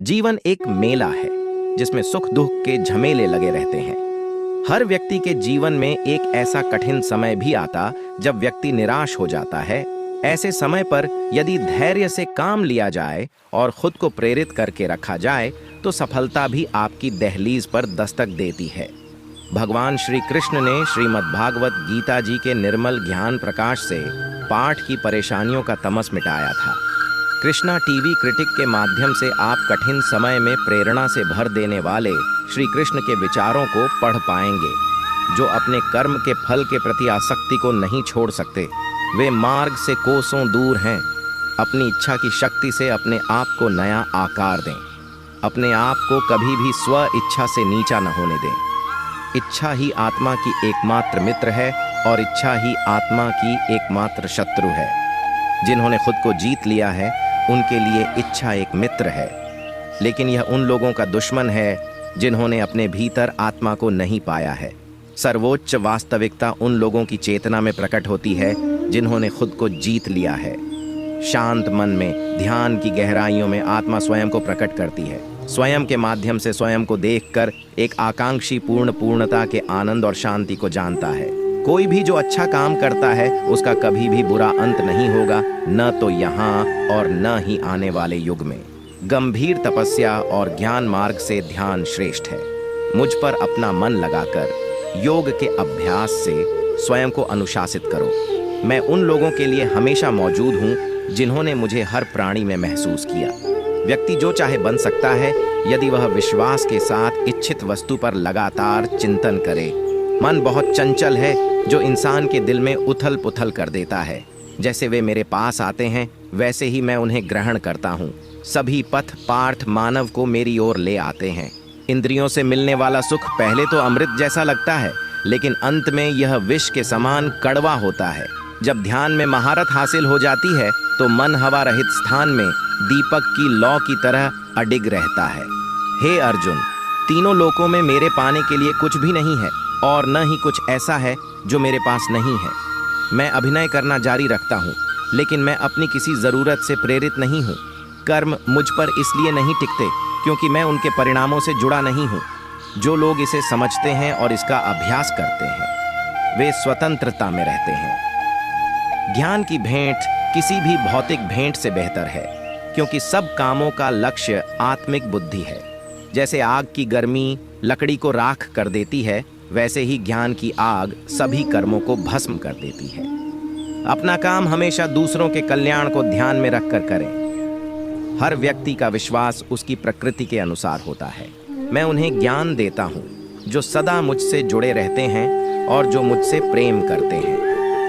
जीवन एक मेला है जिसमें सुख दुख के झमेले लगे रहते हैं। हर व्यक्ति के जीवन में एक ऐसा कठिन समय भी आता जब व्यक्ति निराश हो जाता है। ऐसे समय पर यदि धैर्य से काम लिया जाए और खुद को प्रेरित करके रखा जाए तो सफलता भी आपकी दहलीज पर दस्तक देती है। भगवान श्री कृष्ण ने श्रीमद्भागवत गीता जी के निर्मल ज्ञान प्रकाश से पाठ की परेशानियों का तमस मिटाया था। कृष्णा टीवी क्रिटिक के माध्यम से आप कठिन समय में प्रेरणा से भर देने वाले श्री कृष्ण के विचारों को पढ़ पाएंगे। जो अपने कर्म के फल के प्रति आसक्ति को नहीं छोड़ सकते, वे मार्ग से कोसों दूर हैं। अपनी इच्छा की शक्ति से अपने आप को नया आकार दें। अपने आप को कभी भी स्व इच्छा से नीचा न होने दें। इच्छा ही आत्मा की एकमात्र मित्र है और इच्छा ही आत्मा की एकमात्र शत्रु है। जिन्होंने खुद को जीत लिया है उनके लिए इच्छा एक मित्र है, लेकिन यह उन लोगों का दुश्मन है जिन्होंने अपने भीतर आत्मा को नहीं पाया है। सर्वोच्च वास्तविकता उन लोगों की चेतना में प्रकट होती है जिन्होंने खुद को जीत लिया है। शांत मन में ध्यान की गहराइयों में आत्मा स्वयं को प्रकट करती है। स्वयं के माध्यम से स्वयं को देखकर एक आकांक्षी पूर्णता के आनंद और शांति को जानता है। कोई भी जो अच्छा काम करता है उसका कभी भी बुरा अंत नहीं होगा, न तो यहाँ और न ही आने वाले युग में। गंभीर तपस्या और ज्ञान मार्ग से ध्यान श्रेष्ठ है। मुझ पर अपना मन लगाकर योग के अभ्यास से स्वयं को अनुशासित करो। मैं उन लोगों के लिए हमेशा मौजूद हूँ जिन्होंने मुझे हर प्राणी में महसूस किया। व्यक्ति जो चाहे बन सकता है यदि वह विश्वास के साथ इच्छित वस्तु पर लगातार चिंतन करे। मन बहुत चंचल है जो इंसान के दिल में उथल पुथल कर देता है। जैसे वे मेरे पास आते हैं वैसे ही मैं उन्हें ग्रहण करता हूँ। सभी पथ पार्थ मानव को मेरी ओर ले आते हैं। इंद्रियों से मिलने वाला सुख पहले तो अमृत जैसा लगता है, लेकिन अंत में यह विष के समान कड़वा होता है। जब ध्यान में महारत हासिल हो जाती है तो मन हवा रहित स्थान में दीपक की लौ की तरह अडिग रहता है। हे अर्जुन, तीनों लोकों में मेरे पाने के लिए कुछ भी नहीं है और न ही कुछ ऐसा है जो मेरे पास नहीं है। मैं अभिनय करना जारी रखता हूँ, लेकिन मैं अपनी किसी ज़रूरत से प्रेरित नहीं हूँ। कर्म मुझ पर इसलिए नहीं टिकते क्योंकि मैं उनके परिणामों से जुड़ा नहीं हूँ। जो लोग इसे समझते हैं और इसका अभ्यास करते हैं वे स्वतंत्रता में रहते हैं। ज्ञान की भेंट किसी भी भौतिक भेंट से बेहतर है क्योंकि सब कामों का लक्ष्य आत्मिक बुद्धि है। जैसे आग की गर्मी लकड़ी को राख कर देती है, वैसे ही ज्ञान की आग सभी कर्मों को भस्म कर देती है। अपना काम हमेशा दूसरों के कल्याण को ध्यान में रखकर करें। हर व्यक्ति का विश्वास उसकी प्रकृति के अनुसार होता है। मैं उन्हें ज्ञान देता हूँ जो सदा मुझसे जुड़े रहते हैं और जो मुझसे प्रेम करते हैं।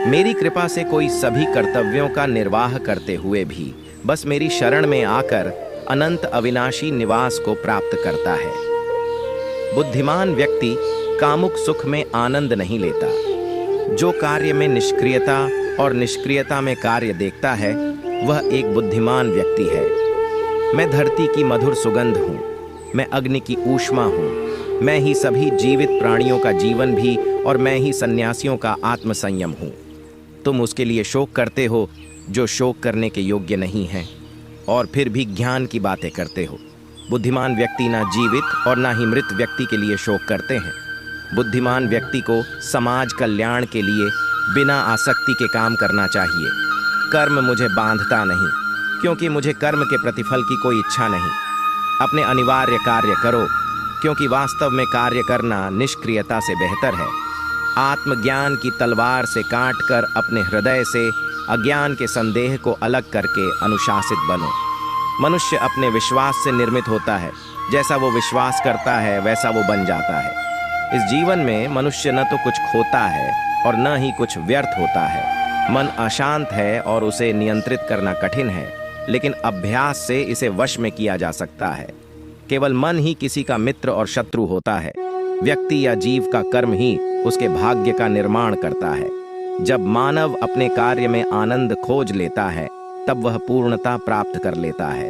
मेरी कृपा से कोई सभी कर्तव्यों का निर्वाह करते हुए भी बस मेरी शरण में आकर अनंत अविनाशी निवास को प्राप्त करता है। बुद्धिमान व्यक्ति कामुक सुख में आनंद नहीं लेता। जो कार्य में निष्क्रियता और निष्क्रियता में कार्य देखता है वह एक बुद्धिमान व्यक्ति है। मैं धरती की मधुर सुगंध हूँ, मैं अग्नि की ऊष्मा हूँ, मैं ही सभी जीवित प्राणियों का जीवन भी और मैं ही सन्यासियों का आत्मसंयम हूँ। तुम उसके लिए शोक करते हो जो शोक करने के योग्य नहीं है और फिर भी ज्ञान की बातें करते हो। बुद्धिमान व्यक्ति ना जीवित और ना ही मृत व्यक्ति के लिए शोक करते हैं। बुद्धिमान व्यक्ति को समाज कल्याण के लिए बिना आसक्ति के काम करना चाहिए। कर्म मुझे बांधता नहीं क्योंकि मुझे कर्म के प्रतिफल की कोई इच्छा नहीं। अपने अनिवार्य कार्य करो क्योंकि वास्तव में कार्य करना निष्क्रियता से बेहतर है। आत्मज्ञान की तलवार से काटकर अपने हृदय से अज्ञान के संदेह को अलग करके अनुशासित बनो। मनुष्य अपने विश्वास से निर्मित होता है। जैसा वो विश्वास करता है वैसा वो बन जाता है। इस जीवन में मनुष्य न तो कुछ खोता है और न ही कुछ व्यर्थ होता है। मन अशांत है और उसे नियंत्रित करना कठिन है, लेकिन अभ्यास से इसे वश में किया जा सकता है। केवल मन ही किसी का मित्र और शत्रु होता है। व्यक्ति या जीव का कर्म ही उसके भाग्य का निर्माण करता है। जब मानव अपने कार्य में आनंद खोज लेता है तब वह पूर्णता प्राप्त कर लेता है।